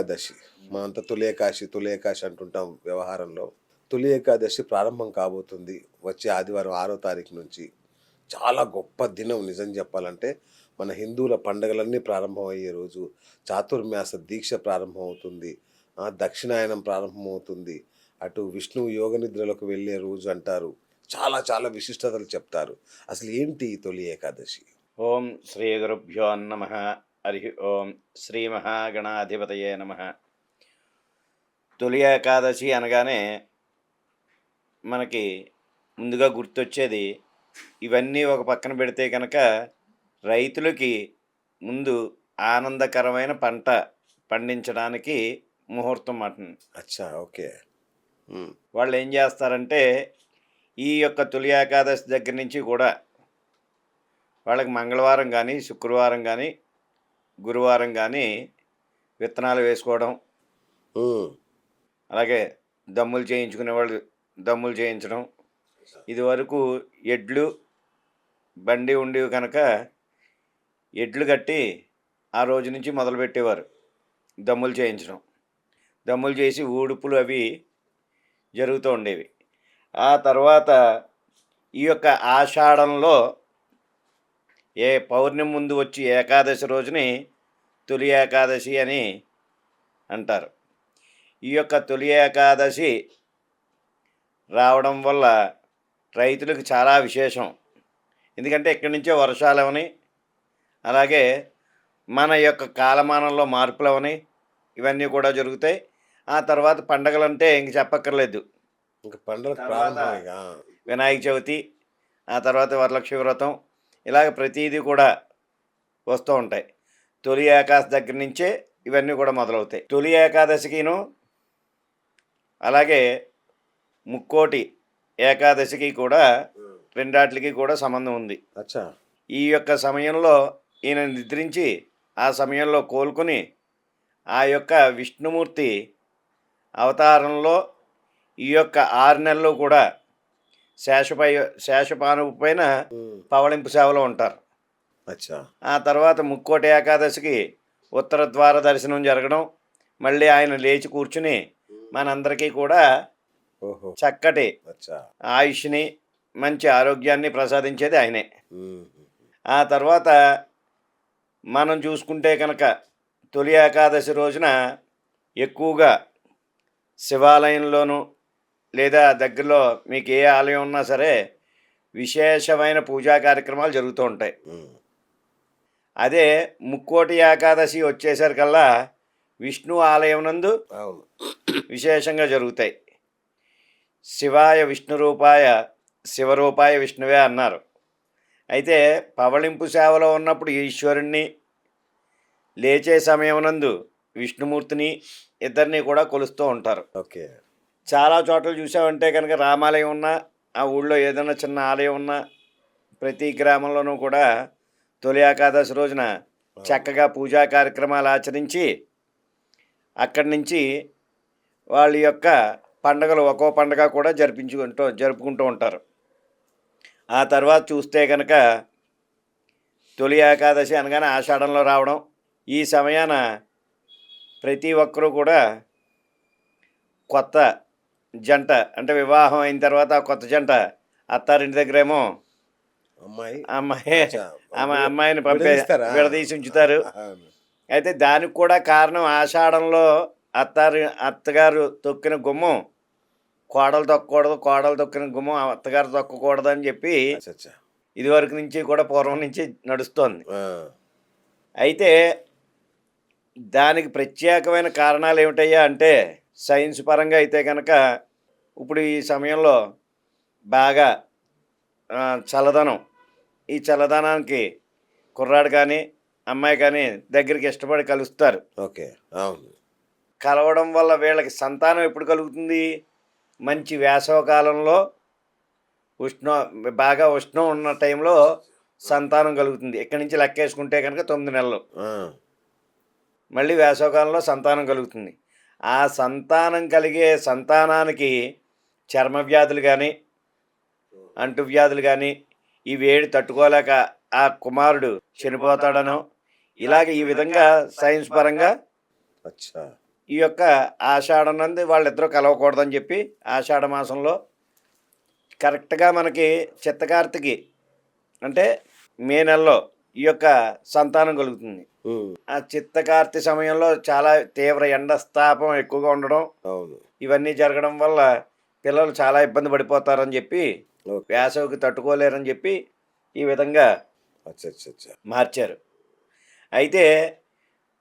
ఏకాదశి. మనంతా తొలి ఏకాదశి అంటుంటాం వ్యవహారంలో. తొలి ఏకాదశి ప్రారంభం కాబోతుంది. వచ్చే ఆదివారం 6వ తారీఖు నుంచి. చాలా గొప్ప దినం నిజం చెప్పాలంటే. మన హిందువుల పండగలన్నీ ప్రారంభమయ్యే రోజు. చాతుర్మాస దీక్ష ప్రారంభమవుతుంది. దక్షిణాయనం ప్రారంభమవుతుంది. అటు విష్ణువు యోగ నిద్రలోకి వెళ్ళే రోజు అంటారు. చాలా చాలా విశిష్టతలు చెప్తారు. అసలు ఏంటి ఈ తొలి ఏకాదశి? ఓం శ్రీ గురుభ్యో నమః. హరి ఓం. శ్రీ మహాగణాధిపతయే నమః. తొలి ఏకాదశి అనగానే మనకి ముందుగా గుర్తొచ్చేది, ఇవన్నీ ఒక పక్కన పెడితే కనుక రైతులకి ముందు ఆనందకరమైన పంట పండించడానికి ముహూర్తం మాట. అచ్చా, ఓకే. వాళ్ళు ఏం చేస్తారంటే ఈ యొక్క తొలి ఏకాదశి దగ్గర నుంచి కూడా వాళ్ళకి మంగళవారం కానీ, శుక్రవారం కానీ, గురువారం కానీ విత్తనాలు వేసుకోవడం, అలాగే దమ్ములు చేయించుకునే వాళ్ళు దమ్ములు చేయించడం. ఇదివరకు ఎడ్లు బండి ఉండేవి కనుక ఎడ్లు కట్టి ఆ రోజు నుంచి మొదలుపెట్టేవారు దమ్ములు చేయించడం. దమ్ములు చేసి ఊడుపులు అవి జరుగుతూ ఉండేవి. ఆ తర్వాత ఈ యొక్క ఆషాఢంలో పౌర్ణమి ముందు వచ్చి ఏకాదశి రోజుని తొలి ఏకాదశి అని అంటారు. ఈ యొక్క తొలి ఏకాదశి రావడం వల్ల రైతులకు చాలా విశేషం. ఎందుకంటే ఇక్కడి నుంచే వర్షాలవని, అలాగే మన యొక్క కాలమానంలో మార్పులవని ఇవన్నీ కూడా జరుగుతాయి. ఆ తర్వాత పండగలంటే ఇంక చెప్పక్కర్లేదు. ఇంకా పండుగ ప్రారంభమేగా. వినాయక చవితి, ఆ తర్వాత వరలక్ష్మి వ్రతం, ఇలాగ ప్రతీది కూడా వస్తూ ఉంటాయి. తొలి ఏకాదశి దగ్గర నుంచే ఇవన్నీ కూడా మొదలవుతాయి. తొలి ఏకాదశికిను అలాగే ముక్కోటి ఏకాదశికి కూడా రెండాటికి కూడా సంబంధం ఉంది. అచ్చా. ఈ యొక్క సమయంలో ఈయన నిద్రించి ఆ సమయంలో కోలుకొని ఆ యొక్క విష్ణుమూర్తి అవతారంలో ఈ యొక్క 6 నెలలు కూడా శేషపానుపు పైన పవళింపు సేవలో ఉంటారు. అచ్చా. ఆ తర్వాత ముక్కోటి ఏకాదశికి ఉత్తర ద్వార దర్శనం జరగడం, మళ్ళీ ఆయన లేచి కూర్చుని మనందరికీ కూడా చక్కటి ఆయుష్ని, మంచి ఆరోగ్యాన్ని ప్రసాదించేది ఆయనే. ఆ తర్వాత మనం చూసుకుంటే కనుక తొలి ఏకాదశి రోజున ఎక్కువగా శివాలయంలోనూ లేదా దగ్గరలో మీకు ఏ ఆలయం ఉన్నా సరే విశేషమైన పూజా కార్యక్రమాలు జరుగుతూ ఉంటాయి. అదే ముక్కోటి ఏకాదశి వచ్చేసరికల్లా విష్ణు ఆలయం నందు విశేషంగా జరుగుతాయి. శివాయ విష్ణు రూపాయ శివరూపాయ విష్ణువే అన్నారు. అయితే పవళింపు సేవలో ఉన్నప్పుడు ఈశ్వరుణ్ణి, లేచే సమయం నందు విష్ణుమూర్తిని ఇద్దరిని కూడా కొలుస్తూ ఉంటారు. ఓకే. చాలా చోట్ల చూసామంటే కనుక రామాలయం ఉన్నా, ఆ ఊళ్ళో ఏదైనా చిన్న ఆలయం ఉన్నా, ప్రతి గ్రామంలోనూ కూడా తొలి ఏకాదశి రోజున చక్కగా పూజా కార్యక్రమాలు ఆచరించి అక్కడి నుంచి వాళ్ళ యొక్క పండుగలు ఒక్కో పండుగ కూడా జరుపుకుంటూ ఉంటారు. ఆ తర్వాత చూస్తే కనుక తొలి ఏకాదశి అనగానే ఆషాఢంలో రావడం, ఈ సమయాన ప్రతి ఒక్కరూ కూడా కొత్త జంట అంటే వివాహం అయిన తర్వాత ఆ కొత్త జంట అత్తారింటి దగ్గరేమో అమ్మాయిని విడదీసి ఉంచుతారు. అయితే దానికి కూడా కారణం ఆషాఢంలో అత్తగారు తొక్కిన గుమ్మం కోడలు తొక్కకూడదు, కోడలు తొక్కిన గుమ్మం అత్తగారు తొక్కకూడదు అని చెప్పి ఇదివరకు నుంచి కూడా పూర్వం నుంచి నడుస్తోంది. అయితే దానికి ప్రత్యేకమైన కారణాలు ఏమిటయ్యా అంటే, సైన్స్ పరంగా అయితే కనుక ఇప్పుడు ఈ సమయంలో బాగా చల్లదనం, ఈ చల్లదనానికి కుర్రాడు కానీ అమ్మాయి కానీ దగ్గరికి ఇష్టపడి కలుస్తారు. ఓకే, అవును. కలవడం వల్ల వీళ్ళకి సంతానం ఎప్పుడు కలుగుతుంది? మంచి వేసవకాలంలో బాగా ఉష్ణం ఉన్న టైంలో సంతానం కలుగుతుంది. ఇక్కడి నుంచి లెక్కేసుకుంటే కనుక 9 నెలలు. మళ్ళీ వేసవకాలంలో సంతానం కలుగుతుంది. ఆ సంతానం కలిగే సంతానానికి చర్మ వ్యాధులు కానీ, అంటువ్యాధులు కానీ, ఈ వేడి తట్టుకోలేక ఆ కుమారుడు చనిపోతాడనో, ఇలాగ ఈ విధంగా సైన్స్ పరంగా ఈ యొక్క ఆషాఢం నందు వాళ్ళిద్దరూ కలవకూడదని చెప్పి ఆషాఢ మాసంలో కరెక్ట్గా మనకి చిత్తకార్తికి అంటే మే నెలలో ఈ యొక్క సంతానం కలుగుతుంది. ఉమ్, ఆ చిత్తకార్తి సమయంలో చాలా తీవ్ర ఎండస్తాపం ఎక్కువగా ఉండడం, అవును. ఇవన్నీ జరగడం వల్ల పిల్లలు చాలా ఇబ్బంది పడిపోతారని చెప్పి, ఓకే. వేసవికి తట్టుకోలేరని చెప్పి ఈ విధంగా అచ్చా అచ్చా అచ్చా. మార్చారు. అయితే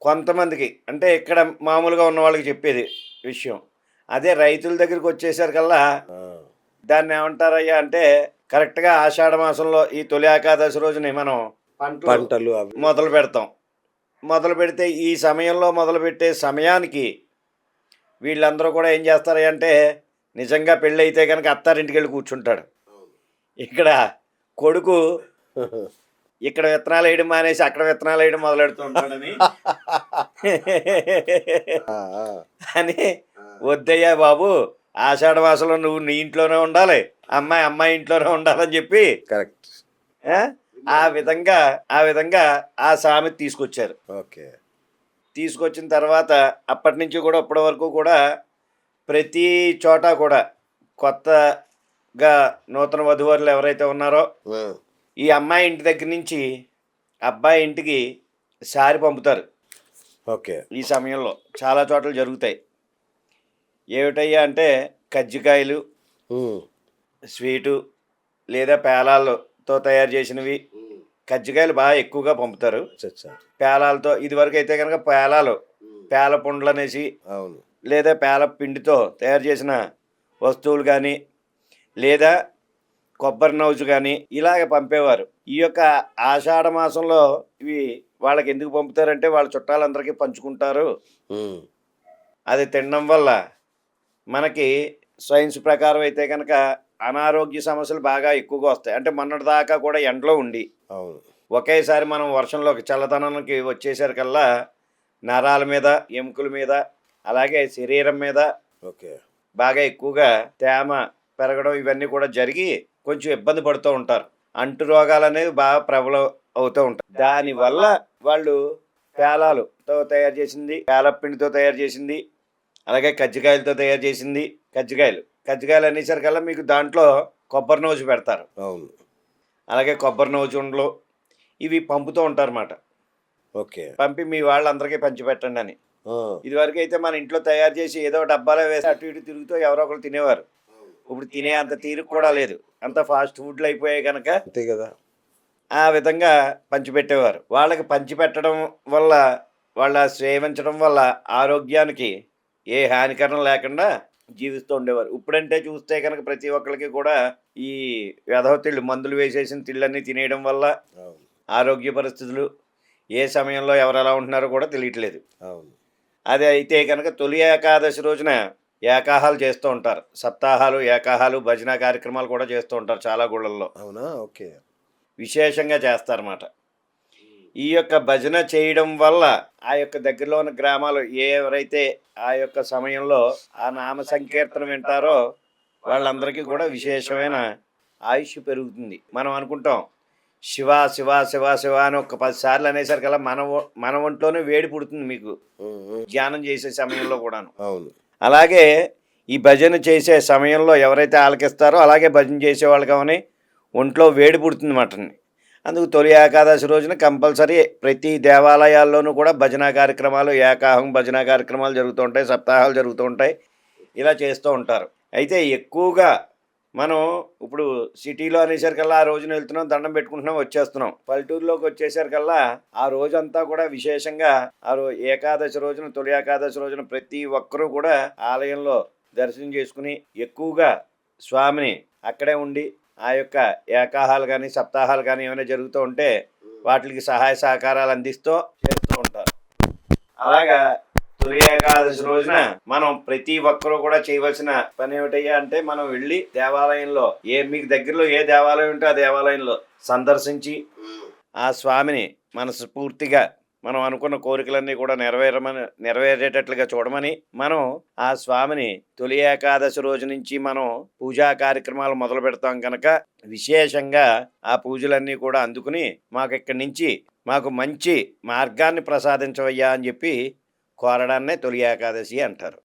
కొంతమందికి అంటే ఇక్కడ మామూలుగా ఉన్న వాళ్ళకి చెప్పేది విషయం. అదే రైతుల దగ్గరికి వచ్చేసరికల్లా ఆ, దాన్ని ఏమంటారయ్యా అంటే కరెక్ట్గా ఆషాఢ మాసంలో ఈ తొలి ఏకాదశి రోజుని మనం పంటలు పంటలు అవి. మొదలు పెడతాం. మొదలు పెడితే ఈ సమయంలో మొదలుపెట్టే సమయానికి వీళ్ళందరూ కూడా ఏం చేస్తారు అంటే నిజంగా పెళ్ళి అయితే కనుక అత్తారింటికి వెళ్ళి కూర్చుంటాడు. ఇక్కడ కొడుకు ఇక్కడ విత్తనాలు వేయడం మానేసి అక్కడ విత్తనాలు వేయడం మొదలెడుతూ ఉంటాడని ఆ, ఆ, అని వద్దయ్యా బాబు, ఆషాఢ మాసంలో నువ్వు నీ ఇంట్లోనే ఉండాలి, అమ్మాయి అమ్మాయి ఇంట్లోనే ఉండాలని చెప్పి కరెక్ట్. ఆ, ఆ విధంగా ఆ సామెత తీసుకొచ్చారు. ఓకే. తీసుకొచ్చిన తర్వాత అప్పటి నుంచి కూడా ఇప్పటి వరకు కూడా ప్రతి చోట కూడా కొత్తగా నూతన వధూవరులు ఎవరైతే ఉన్నారో ఆ, ఈ అమ్మాయి ఇంటి దగ్గర నుంచి అబ్బాయి ఇంటికి సారి పంపుతారు. ఓకే. ఈ సమయంలో చాలా చోట్ల జరుగుతాయి. ఏమిటయ్యా అంటే కజ్జికాయలు, ఉమ్, స్వీటు లేదా పేలాలతో తయారు చేసినవి. కజ్జికాయలు బాగా ఎక్కువగా పంపుతారు. అచ్చా అచ్చా. పేలాలతో ఇదివరకు అయితే కనుక పేలాలు, పేల పుండ్లు అనేసి అవును. లేదా పేల పిండితో తయారు చేసిన వస్తువులు కానీ లేదా కొబ్బరి నౌజు కానీ ఇలాగ పంపేవారు. ఈ యొక్క ఆషాఢ మాసంలో ఇవి వాళ్ళకి ఎందుకు పంపుతారంటే వాళ్ళ చుట్టాలందరికీ పంచుకుంటారు. ఉమ్, అది తినడం వల్ల మనకి సైన్స్ ప్రకారం అయితే కనుక అనారోగ్య సమస్యలు బాగా ఎక్కువగా వస్తాయి. అంటే మొన్నటి దాకా కూడా ఎండలో ఉండి అవును. ఒకేసారి మనం వర్షంలోకి చల్లదనానికి వచ్చేసరికల్లా నరాల మీద, ఎముకల మీద, అలాగే శరీరం మీద ఓకే. బాగా ఎక్కువగా తేమ పెరగడం ఇవన్నీ కూడా జరిగి కొంచెం ఇబ్బంది పడుతూ ఉంటారు. అంటు రోగాలు అనేవి బాగా ప్రబలం అవుతూ ఉంటాయి. దానివల్ల వాళ్ళు పేలాలతో తయారు చేసింది, పేలపిండితో తయారు చేసింది, అలాగే కజ్జికాయలతో తయారు చేసింది. కజ్జికాయలు అనేసరికల్లా మీకు దాంట్లో కొబ్బరి నూజు పెడతారు. అవును. అలాగే కొబ్బరి నూజు ఉండలు ఇవి పంపుతూ ఉంటారన్నమాట. ఓకే. పంపి మీ వాళ్ళందరికీ పంచిపెట్టండి అని. ఆ, ఇదివరకు అయితే మన ఇంట్లో తయారు చేసి ఏదో డబ్బాలో వేసి అటు ఇటు తిరుగుతూ ఎవరో ఒకరు తినేవారు. ఇప్పుడు తినే అంత తీరిక కూడా లేదు, అంత ఫాస్ట్ ఫుడ్లు అయిపోయాయి కనుక అంతే కదా. ఆ విధంగా పంచిపెట్టేవారు. వాళ్ళకి పంచిపెట్టడం వల్ల, వాళ్ళ సేవించడం వల్ల ఆరోగ్యానికి ఏ హానికరం లేకుండా జీవిస్తూ ఉండేవారు. ఇప్పుడంటే చూస్తే కనుక ప్రతి ఒక్కరికి కూడా ఈ వెధవ తిళ్ళు, మందులు వేసేసిన తిళ్ళన్నీ తినేయడం వల్ల అవును. ఆరోగ్య పరిస్థితులు ఏ సమయంలో ఎవరు ఎలా ఉంటున్నారో కూడా తెలియట్లేదు. అవును. అది అయితే కనుక తొలి ఏకాదశి రోజున ఏకాహాలు చేస్తూ ఉంటారు. సప్తాహాలు, ఏకాహాలు, భజన కార్యక్రమాలు కూడా చేస్తూ ఉంటారు చాలా గుళ్ళల్లో. అవునా. ఓకే. విశేషంగా చేస్తారన్నమాట. ఈ యొక్క భజన చేయడం వల్ల ఆ యొక్క దగ్గరలో ఉన్న గ్రామాలు ఎవరైతే ఆ యొక్క సమయంలో ఆ నామ సంకీర్తన వింటారో వాళ్ళందరికీ కూడా విశేషమైన ఆయుష్ పెరుగుతుంది. మనం అనుకుంటాం శివ శివ శివ శివ అని ఒక 10 సార్లు అనేసరికల్లా మన ఒంట్లోనే వేడి పుడుతుంది మీకు ఉమ్, ఉమ్, ధ్యానం చేసే సమయంలో కూడాను. అవును. అలాగే ఈ భజన చేసే సమయంలో ఎవరైతే ఆలకిస్తారో అలాగే భజన చేసేవాళ్ళు కానీ ఒంట్లో వేడి పుడుతుంది మటన్ని. అందుకు తొలి ఏకాదశి రోజున కంపల్సరీ ప్రతి దేవాలయాల్లోనూ కూడా భజన కార్యక్రమాలు, ఏకాహం భజన కార్యక్రమాలు జరుగుతూ ఉంటాయి, సప్తాహాలు జరుగుతూ ఉంటాయి. ఇలా చేస్తూ ఉంటారు. అయితే ఎక్కువగా మనం ఇప్పుడు సిటీలో అనేసరికల్లా ఆ రోజున వెళ్తున్నాం, దండం పెట్టుకుంటున్నాం, వచ్చేస్తున్నాం. పల్లెటూరులోకి వచ్చేసరికల్లా ఆ రోజంతా కూడా విశేషంగా ఏకాదశి రోజున, తొలి ఏకాదశి రోజున ప్రతి ఒక్కరూ కూడా ఆలయంలో దర్శనం చేసుకుని ఎక్కువగా స్వామిని అక్కడే ఉండి ఆ యొక్క ఏకాహాలు కానీ సప్తాహాలు కానీ ఏమైనా జరుగుతూ ఉంటే వాటికి సహాయ సహకారాలు అందిస్తూ చేస్తూ ఉంటారు. అలాగా తొలి ఏకాదశి రోజున మనం ప్రతి ఒక్కరూ కూడా చేయవలసిన పని ఏమిటయ్యా అంటే మనం వెళ్ళి దేవాలయంలో మీకు దగ్గరలో ఏ దేవాలయం ఉంటే ఆ దేవాలయంలో సందర్శించి ఆ స్వామిని మనస్ఫూర్తిగా మనం అనుకున్న కోరికలన్నీ కూడా నెరవేరేటట్లుగా చూడమని మనం ఆ స్వామిని తొలి ఏకాదశి రోజు నుంచి మనం పూజా కార్యక్రమాలు మొదలు పెడతాం కనుక విశేషంగా ఆ పూజలన్నీ కూడా అందుకుని మాకు ఇక్కడి నుంచి మాకు మంచి మార్గాన్ని ప్రసాదించవయ్యా అని చెప్పి కోరడాన్నే తొలి ఏకాదశి అంటారు.